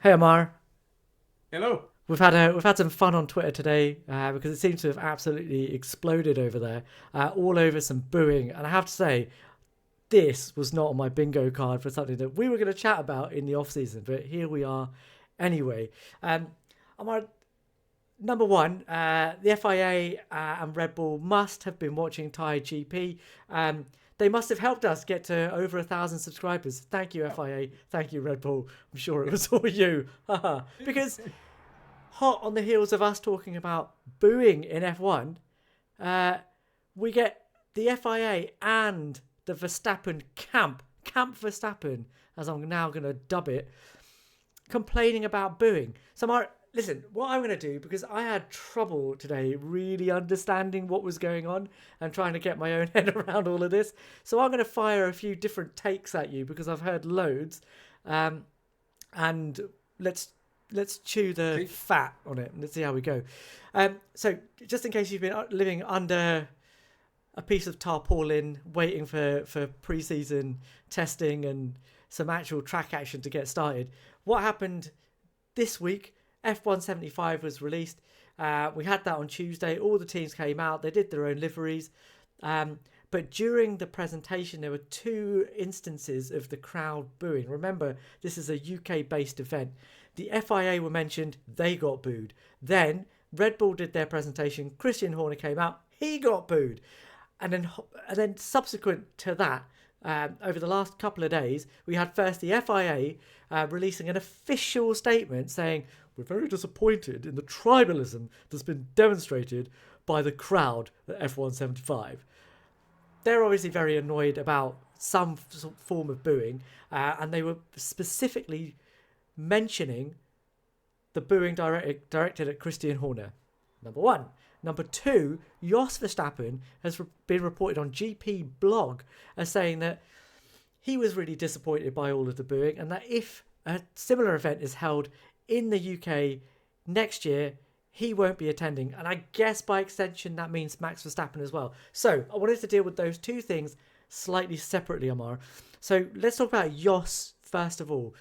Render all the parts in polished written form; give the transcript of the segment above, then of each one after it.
Hey Ammar, Hello. we've had some fun on Twitter today because it seems to have absolutely exploded over there, all over some booing. And I have to say, this was not on my bingo card for something that we were going to chat about in the off season, but here we are anyway. Ammar, number one, the FIA and Red Bull must have been watching Thai GP. They must have helped us get to over 1,000 subscribers. Thank you, FIA. Thank you, Red Bull. I'm sure it was all you. Because hot on the heels of us talking about booing in F1, uh, we get the FIA and the Verstappen Camp Verstappen, as I'm now going to dub it, complaining about booing. So, Mark, listen, what I'm going to do, because I had trouble today really understanding what was going on and trying to get my own head around all of this. So, I'm going to fire a few different takes at you because I've heard loads. Um, and let's chew the See, fat on it and let's see how we go. So just in case you've been living under a piece of tarpaulin, waiting for pre-season testing and some actual track action to get started, what happened this week? F175 was released. We had that on Tuesday. All the teams came out. They did their own liveries. But during the presentation, there were two instances of the crowd booing. Remember, this is a UK-based event. The FIA were mentioned, they got booed. Then Red Bull did their presentation, Christian Horner came out, he got booed. And then subsequent to that, over the last couple of days, we had first the FIA releasing an official statement saying, we're very disappointed in the tribalism that's been demonstrated by the crowd at F175. They're obviously very annoyed about some form of booing, and they were specifically mentioning the booing directed at Christian Horner. Number one. Number two, Jos Verstappen has been reported on GP blog as saying that he was really disappointed by all of the booing and that if a similar event is held in the UK next year, he won't be attending. And I guess by extension, that means Max Verstappen as well. So I wanted to deal with those two things slightly separately, Ammar. So let's talk about Jos first of all.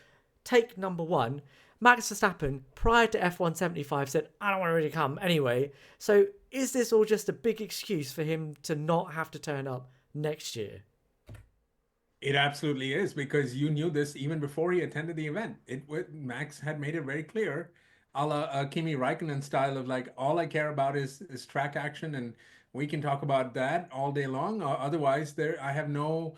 Take number one. Max Verstappen, prior to F175, said, I don't want to really come anyway. So is this all just a big excuse for him to not have to turn up next year? it absolutely is because you knew this even before he attended the event. Max had made it very clear, a la Kimi Raikkonen style of like, all I care about is track action, and we can talk about that all day long. Otherwise, there I have no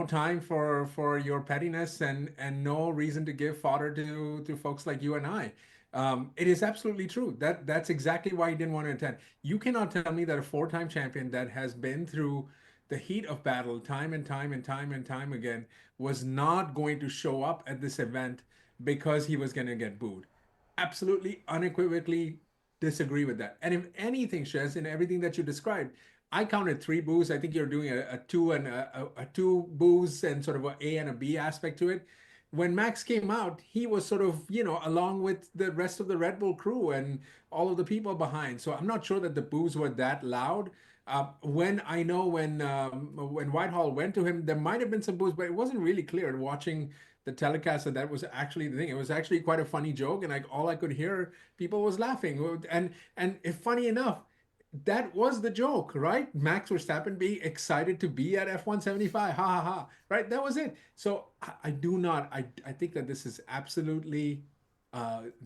time for your pettiness and no reason to give fodder to folks like you and I. It is absolutely true. That's exactly why he didn't want to attend. You cannot tell me that a four-time champion that has been through the heat of battle time and time and time and time again was not going to show up at this event because he was going to get booed. Absolutely unequivocally disagree with that. And if anything, Shez, in everything that you described, I counted three boos. I think you're doing a two and a two boos and sort of a and a B aspect to it. When Max came out, he was sort of, along with the rest of the Red Bull crew and all of the people behind. So I'm not sure that the boos were that loud. When Whitehall went to him, there might have been some boos, but it wasn't really clear watching the telecast that was actually the thing. It was actually quite a funny joke, and like all I could hear, people was laughing. And if funny enough, that was the joke, right? Max Verstappen being excited to be at F175, ha ha ha, right? That was it. So I do not. I think that this is absolutely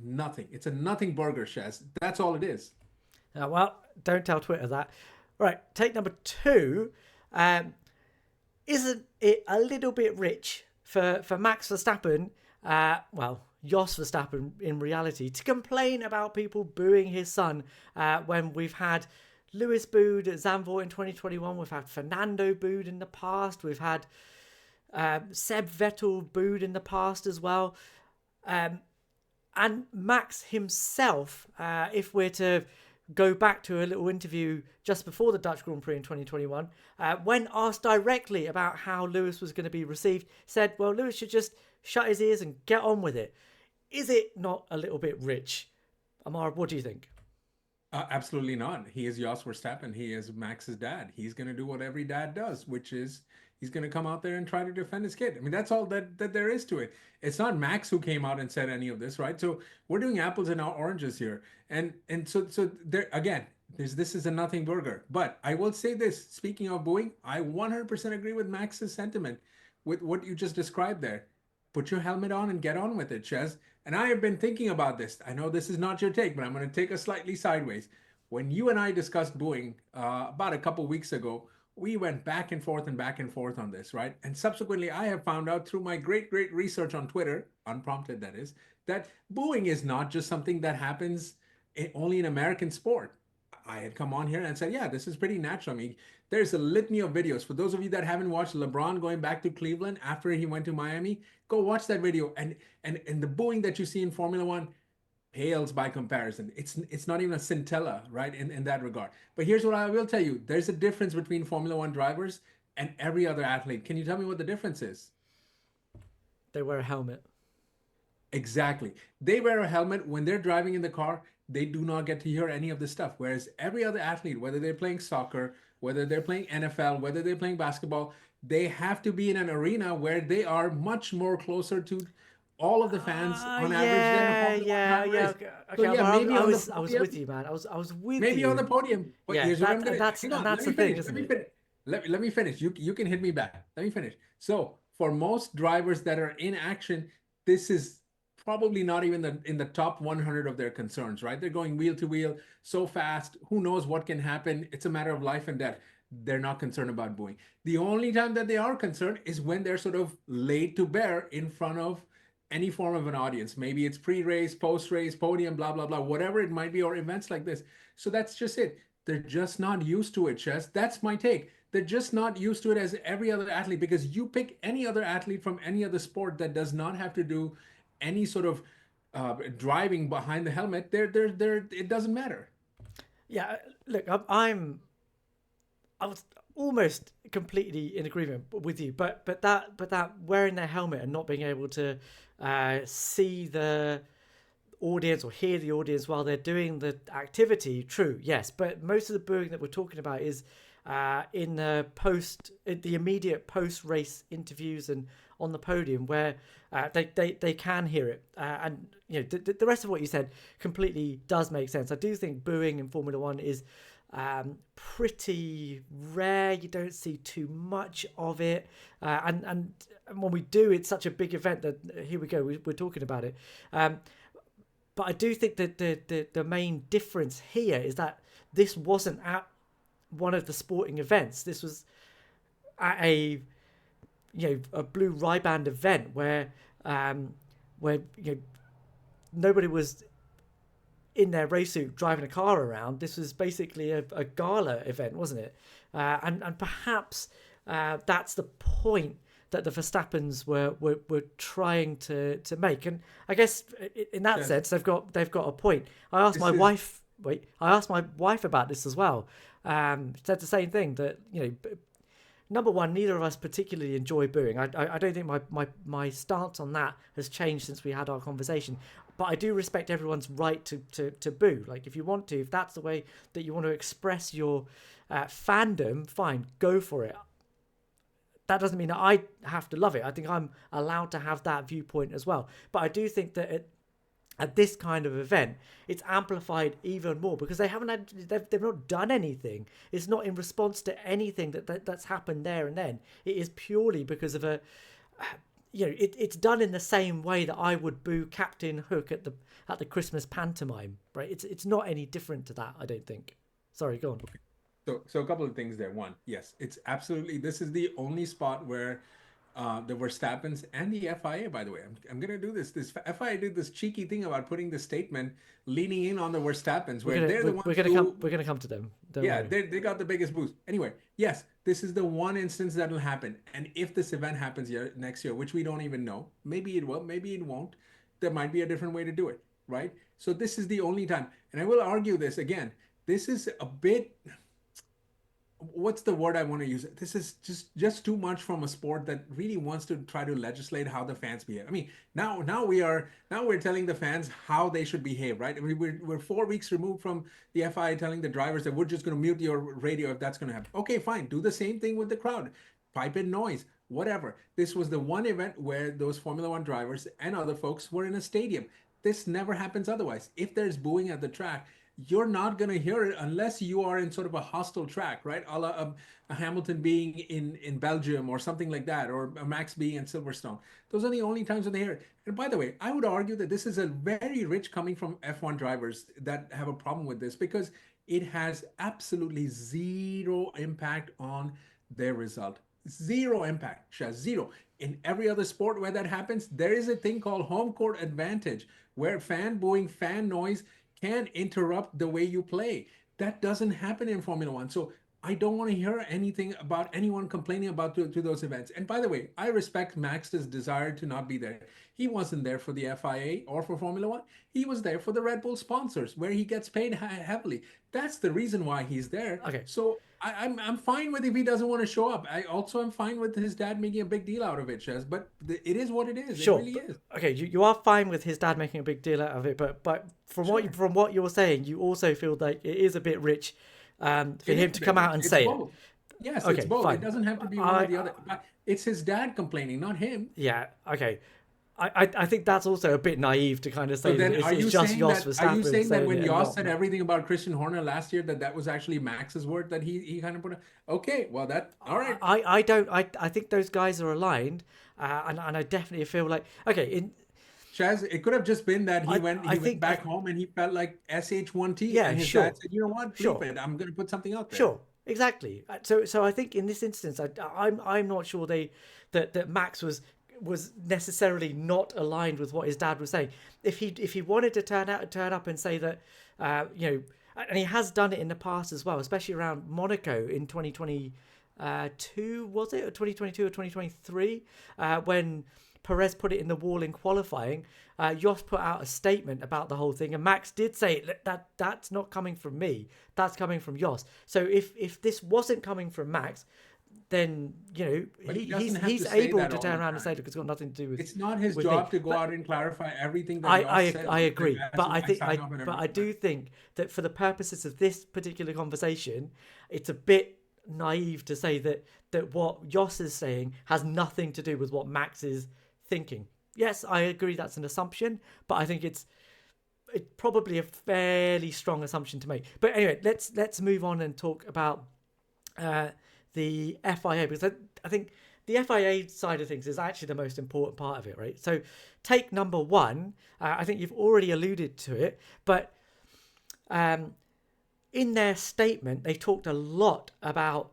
nothing. It's a nothing burger, Shez. That's all it is. Well, don't tell Twitter that. Right, take number two. Um, isn't it a little bit rich for Max Verstappen, Jos Verstappen in reality, to complain about people booing his son when we've had Lewis booed at Zandvoort in 2021, we've had Fernando booed in the past, we've had Seb Vettel booed in the past as well. Um, and Max himself, if we're to go back to a little interview just before the Dutch Grand Prix in 2021, when asked directly about how Lewis was going to be received, said, well, Lewis should just shut his ears and get on with it. Is it not a little bit rich? Ammar, what do you think? Absolutely not. He is Jos Verstappen. He is Max's dad. He's going to do what every dad does, which is, He's going to come out there and try to defend his kid. I mean, that's all that there is to it. It's not Max who came out and said any of this, right? So we're doing apples and oranges here, and so there again. This is a nothing burger. But I will say this: speaking of booing, I 100% agree with Max's sentiment with what you just described there. Put your helmet on and get on with it, Ches. And I have been thinking about this. I know this is not your take, but I'm going to take a slightly sideways. When you and I discussed booing about a couple weeks ago, we went back and forth on this, right? And subsequently, I have found out through my great research on Twitter, unprompted that is, that booing is not just something that happens only in American sport. I had come on here and said, yeah, this is pretty natural. I mean, there's a litany of videos. For those of you that haven't watched LeBron going back to Cleveland after he went to Miami, go watch that video. And the booing that you see in Formula One pales by comparison. It's not even a scintilla, right, in that regard. But here's what I will tell you. There's a difference between Formula One drivers and every other athlete. Can you tell me what the difference is? They wear a helmet. Exactly. They wear a helmet when they're driving in the car. They do not get to hear any of this stuff. Whereas every other athlete, whether they're playing soccer, whether they're playing NFL, whether they're playing basketball, they have to be in an arena where they are much more closer to all of the fans on average than a Yeah, Formula One yeah, driver yeah. is. Okay, So okay, yeah, maybe I on the was podium, with you, man. I was with maybe on the you. podium. But Yeah, here's what I'm gonna hang and on. that's Let the me thing, finish. isn't Let me it? finish. Let me finish. You can hit me back. Let me finish. So for most drivers that are in action, this is probably not even in the top 100 of their concerns, right? They're going wheel to wheel so fast. Who knows what can happen? It's a matter of life and death. They're not concerned about booing. The only time that they are concerned is when they're sort of laid to bear in front of any form of an audience. Maybe it's pre-race, post-race, podium, blah, blah, blah, whatever it might be, or events like this. So that's just it. They're just not used to it, Chess. That's my take. They're just not used to it as every other athlete, because you pick any other athlete from any other sport that does not have to do any sort of driving behind the helmet, it doesn't matter. Yeah, look, I was almost completely in agreement with you, but that wearing their helmet and not being able to see the audience or hear the audience while they're doing the activity, true, yes, but most of the booing that we're talking about is in the immediate post race interviews and on the podium where they can hear it, and the rest of what you said completely does make sense. I do think booing in Formula One is pretty rare. You don't see too much of it, and when we do, it's such a big event that here we go, we're talking about it. But I do think that the main difference here is that this wasn't at one of the sporting events. This was at a blue Riband event where nobody was in their race suit driving a car around. This was basically a gala event, wasn't it? And perhaps that's the point that the Verstappens were trying to make. And I guess in that sense, they've got a point. I asked my wife about this as well. Said the same thing, that number one, neither of us particularly enjoy booing. I don't think my stance on that has changed since we had our conversation. But I do respect everyone's right to boo. Like, if you want to, if that's the way that you want to express your fandom, fine, go for it. That doesn't mean that I have to love it. I think I'm allowed to have that viewpoint as well. But I do think that at this kind of event, it's amplified even more because they've not done anything. It's not in response to anything that's happened there and then. It is purely because of it's done in the same way that I would boo Captain Hook at the Christmas pantomime, right? It's not any different to that, I don't think. Sorry, go on. Okay. So a couple of things there. One, yes, it's absolutely, this is the only spot where the Verstappens and the FIA, by the way, I'm going to do this. This FIA did this cheeky thing about putting the statement leaning in on the Verstappens, where they're the ones we're gonna come to them. Don't yeah, worry. they got the biggest boost. Anyway, yes, this is the one instance that will happen. And if this event happens next year, which we don't even know, maybe it will, maybe it won't. There might be a different way to do it, right? So this is the only time. And I will argue this again. This is a bit, what's the word I want to use? This is just too much from a sport that really wants to try to legislate how the fans behave. I mean, now we're telling the fans how they should behave, right? I mean, we're 4 weeks removed from the FIA telling the drivers that we're just going to mute your radio if that's going to happen. Okay, fine. Do the same thing with the crowd. pipe in noise, whatever. This was the one event where those Formula One drivers and other folks were in a stadium. This never happens otherwise. If there's booing at the track, you're not going to hear it unless you are in sort of a hostile track, right? A la a Hamilton being in Belgium or something like that, or a Max being in Silverstone. Those are the only times when they hear it. And by the way, I would argue that this is a very rich coming from F1 drivers that have a problem with this because it has absolutely zero impact on their result. Zero impact, Shaz, zero. In every other sport where that happens, there is a thing called home court advantage where fan booing, fan noise can interrupt the way you play. That doesn't happen in Formula One. So I don't want to hear anything about anyone complaining about to those events. And by the way, I respect Max's desire to not be there. He wasn't there for the FIA or for Formula One. He was there for the Red Bull sponsors, where he gets paid heavily. That's the reason why he's there. Okay. So I'm fine with if he doesn't want to show up. I also am fine with his dad making a big deal out of it, Shez. But it is what it is. Sure. It really is. Okay, you are fine with his dad making a big deal out of it, but from what you're saying, you also feel like it is a bit rich for him to come out and say both. it. Yes, Okay, it's both. fine. It doesn't have to be one or the other. But it's his dad complaining, not him. Yeah. Okay. I think that's also a bit naive to kind of say then that are you it's just saying Jos that, Verstappen. are you saying that when it and Jos not- said everything about Christian Horner last year, that was actually Max's word that he kind of put? Okay, well all right. I think those guys are aligned, and I definitely feel like Chaz, it could have just been that he I went think- back home and he felt like SH1T. Yeah, and his sure. dad said, you know what, Sure. it. I'm going to put something out there. Sure, exactly. So I think in this instance, I'm not sure that Max was necessarily not aligned with what his dad was saying. If he wanted to turn up and say that, and he has done it in the past as well, especially around Monaco in 2022, was it, or 2022 or 2023, when Perez put it in the wall in qualifying. Jos put out a statement about the whole thing, and Max did say that's not coming from me, that's coming from Jos. So if this wasn't coming from Max, then he's able to turn around and say, look, it's got nothing to do with. It's not his with job me. to go out and clarify everything that I agree, but I do. do think that for the purposes of this particular conversation, it's a bit naive to say that what Jos is saying has nothing to do with what Max is thinking. Yes, I agree that's an assumption, but I think it's probably a fairly strong assumption to make. But anyway, let's move on and talk about the FIA, because I think the FIA side of things is actually the most important part of it, right? So take number one, I think you've already alluded to it, but in their statement, they talked a lot about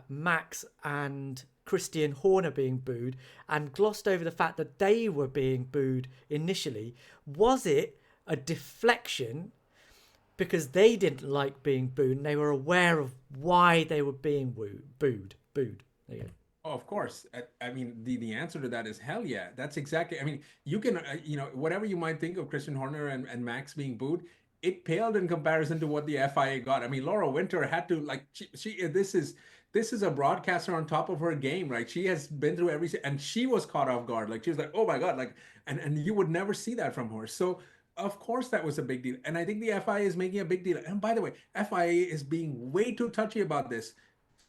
Max and Christian Horner being booed and glossed over the fact that they were being booed initially. Was it a deflection because they didn't like being booed and they were aware of why they were being booed? There you go. Oh, of course. I mean, the answer to that is hell yeah. That's exactly. I mean, you can, whatever you might think of Christian Horner and Max being booed, it paled in comparison to what the FIA got. I mean, Laura Winter had to this is a broadcaster on top of her game, right? She has been through and she was caught off guard. Like, she was like, oh my God, like, and you would never see that from her. So of course that was a big deal. And I think the FIA is making a big deal. And by the way, FIA is being way too touchy about this.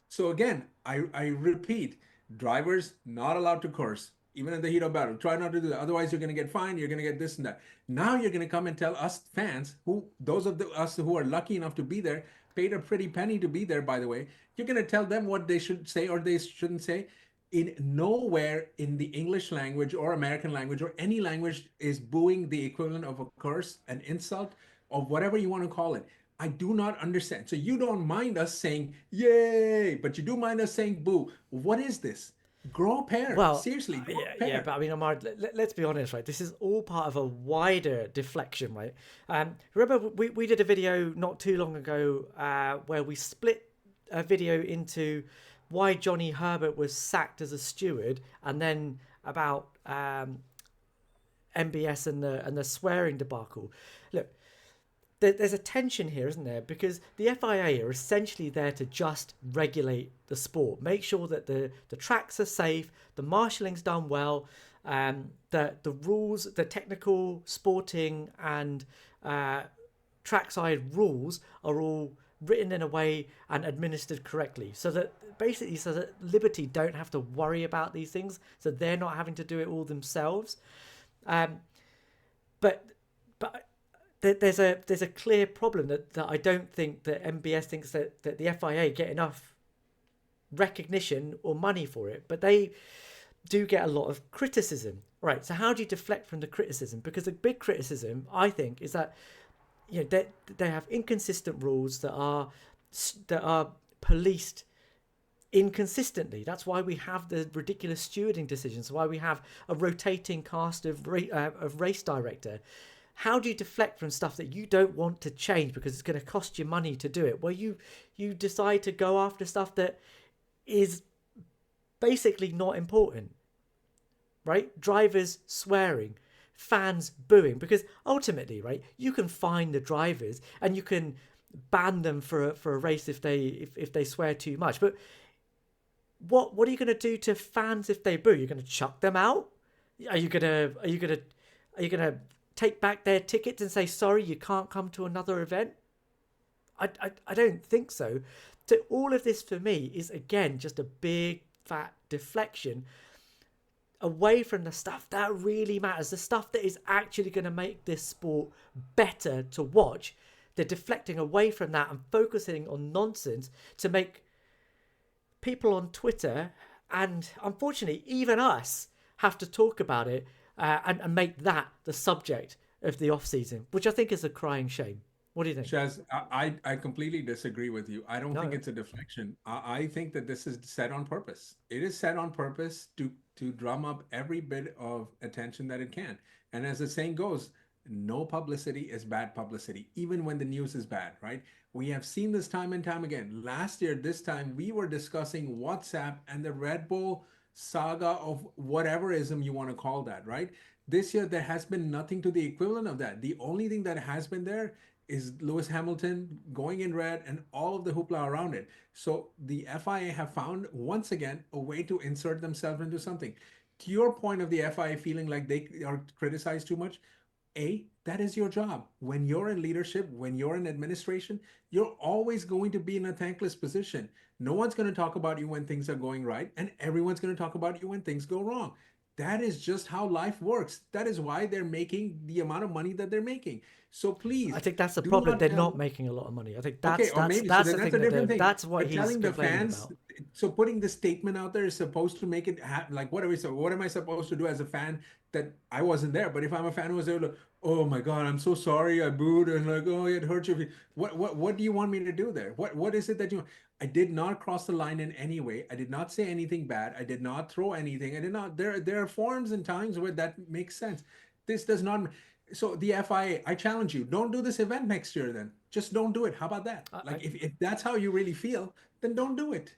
So again, I repeat, drivers not allowed to curse, even in the heat of battle. Try not to do that. Otherwise, you're going to get fined. You're going to get this and that. Now you're going to come and tell us fans, those of us who are lucky enough to be there, paid a pretty penny to be there, by the way. You're going to tell them what they should say or they shouldn't say. In nowhere in the English language or American language or any language is booing the equivalent of a curse, an insult, or whatever you want to call it. I do not understand. So you don't mind us saying yay, but you do mind us saying boo. What is this? Grow a pair. Well, seriously. Yeah, but I mean, Ammar, let's be honest, right? This is all part of a wider deflection, right? Remember, we did a video not too long ago where we split a video into why Johnny Herbert was sacked as a steward, and then about MBS and the swearing debacle. Look, there's a tension here, isn't there? Because the FIA are essentially there to just regulate the sport, make sure that the tracks are safe, the marshalling's done well, the rules, the technical, sporting and trackside rules are all written in a way and administered correctly, so that Liberty don't have to worry about these things, so they're not having to do it all themselves. But there's a clear problem that I don't think that MBS thinks that the FIA get enough recognition or money for it, but they do get a lot of criticism. Right, so how do you deflect from the criticism? Because the big criticism, I think, is that they have inconsistent rules that are policed inconsistently. That's why we have the ridiculous stewarding decisions. Why we have a rotating cast of race director. How do you deflect from stuff that you don't want to change because it's going to cost you money to do it? Well, you decide to go after stuff that is basically not important, right? Drivers swearing, fans booing, because ultimately, right, you can fine the drivers and you can ban them for a race if they swear too much. But what are you going to do to fans if they boo? You're going to chuck them out? Are you going to take back their tickets and say, sorry, you can't come to another event? I don't think so. So all of this for me is, again, just a big fat deflection away from the stuff that really matters, the stuff that is actually going to make this sport better to watch. They're deflecting away from that and focusing on nonsense to make people on Twitter, and unfortunately even us, have to talk about it and make that the subject of the off-season, which I think is a crying shame. What do you think? Shez, I completely disagree with you. I don't think it's a deflection. I think that this is set on purpose. It is set on purpose to drum up every bit of attention that it can. And as the saying goes, no publicity is bad publicity, even when the news is bad, right? We have seen this time and time again. Last year, this time, we were discussing WhatsApp and the Red Bull saga of whateverism you want to call that, right? This year, there has been nothing to the equivalent of that. The only thing that has been there is Lewis Hamilton going in red and all of the hoopla around it. So the FIA have found, once again, a way to insert themselves into something. To your point of the FIA feeling like they are criticized too much, that is your job. When you're in leadership, when you're in administration, you're always going to be in a thankless position. No one's going to talk about you when things are going right, and everyone's going to talk about you when things go wrong. That is just how life works. That is why they're making the amount of money that they're making. So please, I think that's the problem. They're not making a lot of money. I think that's the thing. That's what he's telling the complaining fans. About. So putting this statement out there is supposed to make it like what are we? So what am I supposed to do as a fan that I wasn't there? But if I'm a fan who was there, like, oh my God, I'm so sorry, I booed, and like, oh, it hurt you. What do you want me to do there? What is it that you? I did not cross the line in any way. I did not say anything bad. I did not throw anything. I did not. There are forms and times where that makes sense. This does not. So the FIA, I challenge you, don't do this event next year then. Just don't do it. How about that? If that's how you really feel, then don't do it.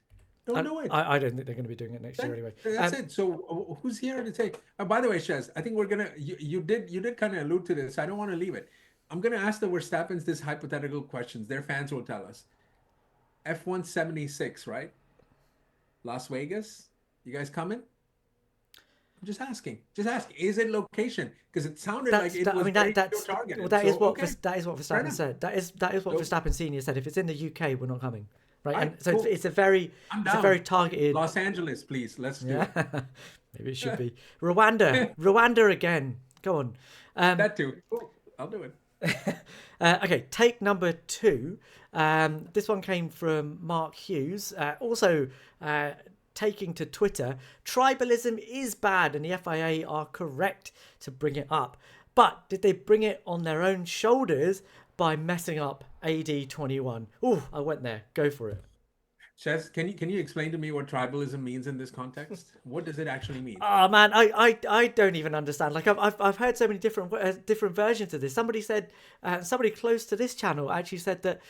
Don't do it. I don't think they're going to be doing it next year anyway. That's it. So who's here to take? By the way, Shez, I think we're going to, you did kind of allude to this. I don't want to leave it. I'm going to ask the Verstappens this hypothetical questions. Their fans will tell us. F176, right? Las Vegas? You guys coming? I'm just asking. Is it location? Because it sounded like it was targeted. Well, that is what Verstappen said. That is what Verstappen Senior said. If it's in the UK, we're not coming, right? And so cool. It's a very targeted. Los Angeles, please. Let's do it. Maybe it should be Rwanda again. Go on. That too. Cool. I'll do it. Okay, take number 2. This one came from Mark Hughes. Also taking to Twitter, tribalism is bad and the FIA are correct to bring it up. But did they bring it on their own shoulders by messing up AD21? Ooh, I went there. Go for it. Shez, can you explain to me what tribalism means in this context? What does it actually mean? Oh man, I don't even understand. Like I've heard so many different versions of this. Somebody said, somebody close to this channel actually said that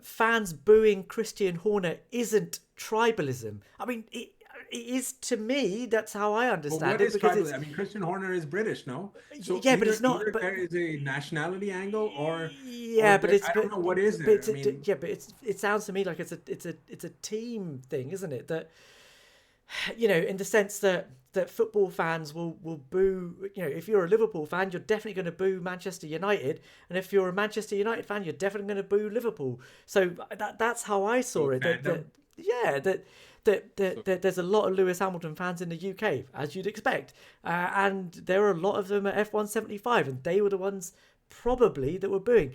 fans booing Christian Horner isn't tribalism. I mean, it is to me. That's how I understand it. Because I mean, Christian Horner is British, no? So yeah, but it's not. But there is a nationality angle, or yeah, but it's. I don't know what is there. Yeah, but it sounds to me like it's a team thing, isn't it? That in the sense that that football fans will boo. If you're a Liverpool fan, you're definitely going to boo Manchester United, and if you're a Manchester United fan, you're definitely going to boo Liverpool. So that's how I saw So it. fandom. Yeah, that there's a lot of Lewis Hamilton fans in the UK, as you'd expect, and there are a lot of them at F175, and they were the ones probably that were booing.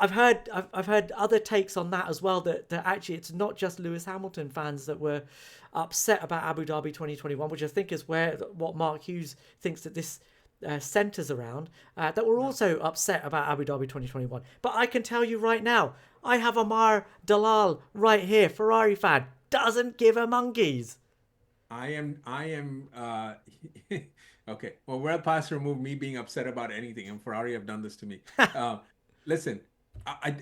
I've heard other takes on that as well, that actually it's not just Lewis Hamilton fans that were upset about Abu Dhabi 2021, which I think is what Mark Hughes thinks that this centres around, that were also upset about Abu Dhabi 2021. But I can tell you right now, I have Ammar Dalal right here, Ferrari fan, doesn't give a monkeys. I am okay. Well, we're past remove me being upset about anything, and Ferrari have done this to me. Uh, Listen,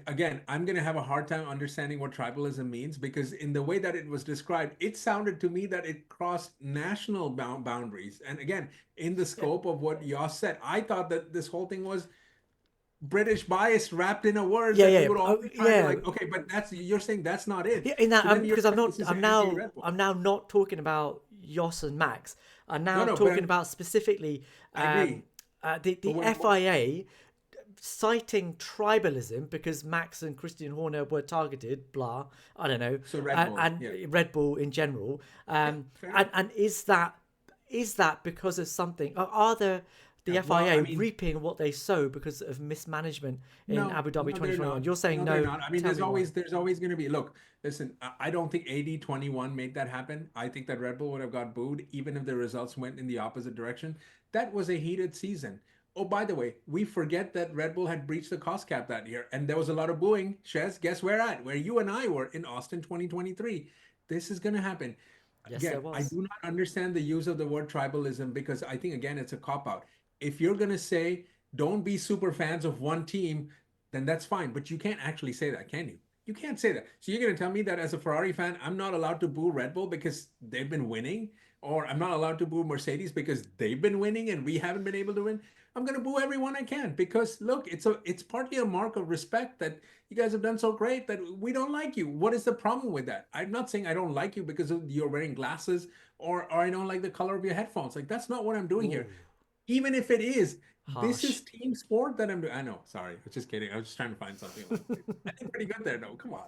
again, I'm gonna have a hard time understanding what tribalism means, because in the way that it was described, it sounded to me that it crossed national boundaries. And again, in the Yeah, scope of what Yoss said, I thought that this whole thing was British bias wrapped in a word yeah, that we yeah, would all oh, be trying to yeah. like. Okay, but that's you're saying that's not it. Yeah, in that, So then you're because I'm saying not, this is anti-Red Bull. I'm now not talking about Jos and Max. I'm No, now no, but talking about specifically I agree. the But when FIA citing tribalism because Max and Christian Horner were targeted, blah, I don't know, so Red Bull, and yeah, Red Bull in general. yeah, fair enough. And is that because of something? Are Yeah, the well, I FIA mean, reaping what they sow because of mismanagement in no, Abu Dhabi no, they're 2021? not. You're saying No, they're no. not. I mean, Tell me why. there's always going to be. Look, listen, I don't think AD 21 made that happen. I think that Red Bull would have got booed even if the results went in the opposite direction. That was a heated season. Oh, by the way, we forget that Red Bull had breached the cost cap that year, and there was a lot of booing. Shez, guess where at? Where you and I were in Austin 2023. This is going to happen. Yes, there Again, I was. do not understand the use of the word tribalism, because I think, again, it's a cop out. If you're going to say don't be super fans of one team, then that's fine. But you can't actually say that, can you? You can't say that. So you're going to tell me that as a Ferrari fan, I'm not allowed to boo Red Bull because they've been winning, or I'm not allowed to boo Mercedes because they've been winning and we haven't been able to win. I'm going to boo everyone I can, because look, it's partly a mark of respect that you guys have done so great that we don't like you. What is the problem with that? I'm not saying I don't like you because you're wearing glasses, or I don't like the color of your headphones. Like, that's not what I'm doing here. Ooh, Even if it is, this harsh. is team sport that I'm doing. I know, sorry, I was just kidding. I was just trying to find something like I did pretty good there, though. Come on.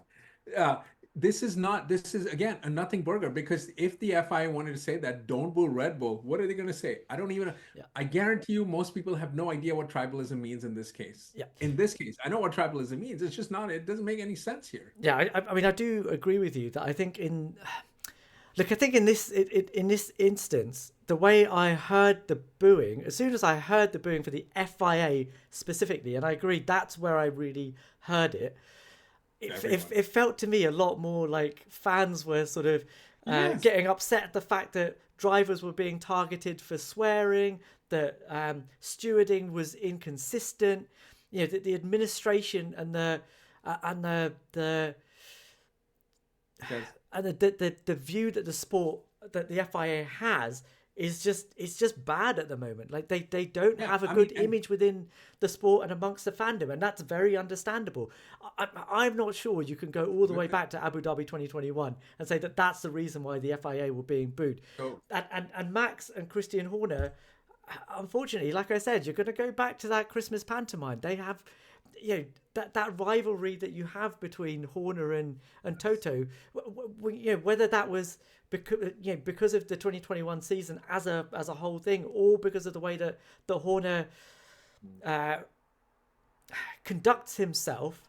Uh, this is not, this is again a nothing burger, because if the FIA wanted to say that don't boo Red Bull, what are they going to say? I don't even, Yeah, I guarantee you most people have no idea what tribalism means in this case. yeah, In this case, I know what tribalism means. It's just not, it doesn't make any sense here. yeah. I mean, I do agree with you that I think look, I think in this instance, the way I heard the booing, as soon as I heard the booing for the FIA specifically, and I agree that's where I really heard it. Everyone. It felt to me a lot more like fans were sort of Yes. getting upset at the fact that drivers were being targeted for swearing, that stewarding was inconsistent, that the administration and the Because, the view that the sport that the FIA has is just it's just bad at the moment. Like they don't yeah, have a I mean, good and image within the sport and amongst the fandom, and that's very understandable. I'm not sure you can go all the way look, back to Abu Dhabi 2021 and say that that's the reason why the FIA were being booed. so And Max and Christian Horner, unfortunately, like I said, you're going to go back to that Christmas pantomime. They have, that rivalry that you have between Horner and Toto. Whether that was because of the 2021 season as a whole thing, or because of the way that the Horner uh, conducts himself.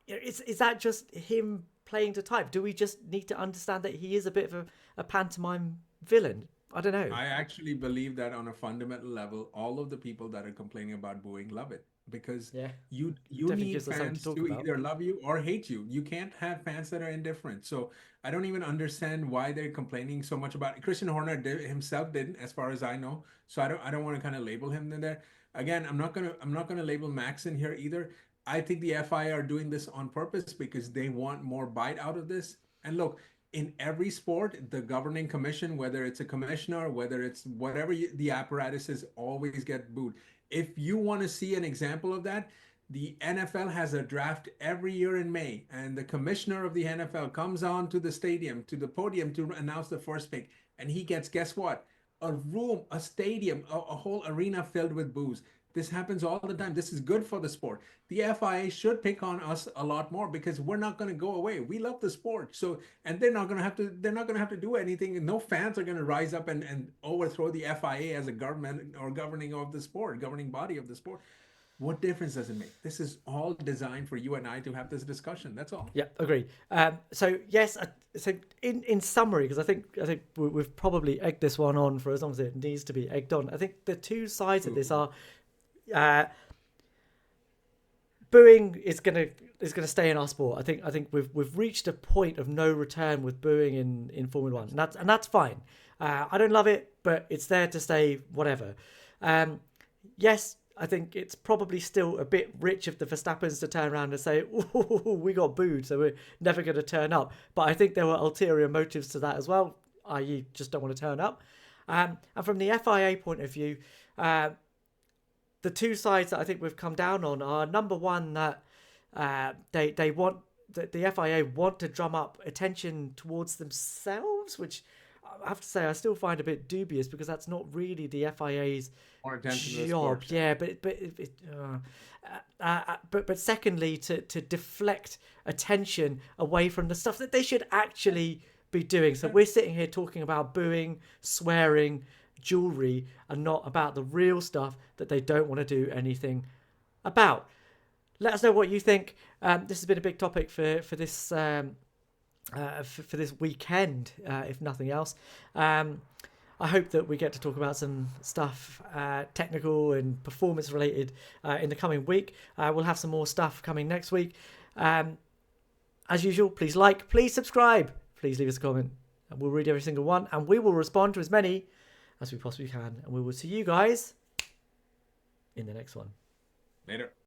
Is that just him playing to type? Do we just need to understand that he is a bit of a pantomime villain? I don't know. I actually believe that on a fundamental level, all of the people that are complaining about booing love it, because Yeah, you definitely need gives us something to fans talk to about. either love you or hate you. You can't have fans that are indifferent. So I don't even understand why they're complaining so much about it. Christian Horner himself didn't, as far as I know. So I don't want to kind of label him in there. Again, I'm not gonna label Max in here either. I think the FIA are doing this on purpose because they want more bite out of this. And look, in every sport, the governing commission, whether it's a commissioner, whether it's whatever the apparatus is, always get booed. If you want to see an example of that, the NFL has a draft every year in May, and the commissioner of the NFL comes on to the stadium, to the podium to announce the first pick, and he gets, guess what? a room, a stadium, a whole arena filled with booze. This happens all the time. This is good for the sport. The FIA should pick on us a lot more because we're not going to go away. We love the sport. So, and they're not going to have to, they're not going to have to do anything. No fans are going to rise up and overthrow the FIA as a government or governing of the sport, governing body of the sport. What difference does it make? This is all designed for you and I to have this discussion. That's all. Yeah, agree. So yes, so in summary, because I think we've probably egged this one on for as long as it needs to be egged on. I think the two sides of this are booing is gonna stay in our sport. I think we've reached a point of no return with booing in Formula One, and that's fine. I don't love it, but it's there to stay. Whatever. Yes. I think it's probably still a bit rich of the Verstappens to turn around and say, "Ooh, we got booed, so we're never going to turn up." But I think there were ulterior motives to that as well, i.e. just don't want to turn up. And from the FIA point of view, the two sides that I think we've come down on are, number one, that they want, that the FIA want to drum up attention towards themselves, which I have to say I still find a bit dubious, because that's not really the FIA's job. Yeah, but secondly, to deflect attention away from the stuff that they should actually be doing. So we're sitting here talking about booing, swearing, jewelry, and not about the real stuff that they don't want to do anything about. Let us know what you think. This has been a big topic for this for this weekend, if nothing else. I hope that we get to talk about some stuff technical and performance related in the coming week. We'll have some more stuff coming next week. As usual, please like, please subscribe, please leave us a comment, and we'll read every single one, and we will respond to as many as we possibly can. And we will see you guys in the next one. Later.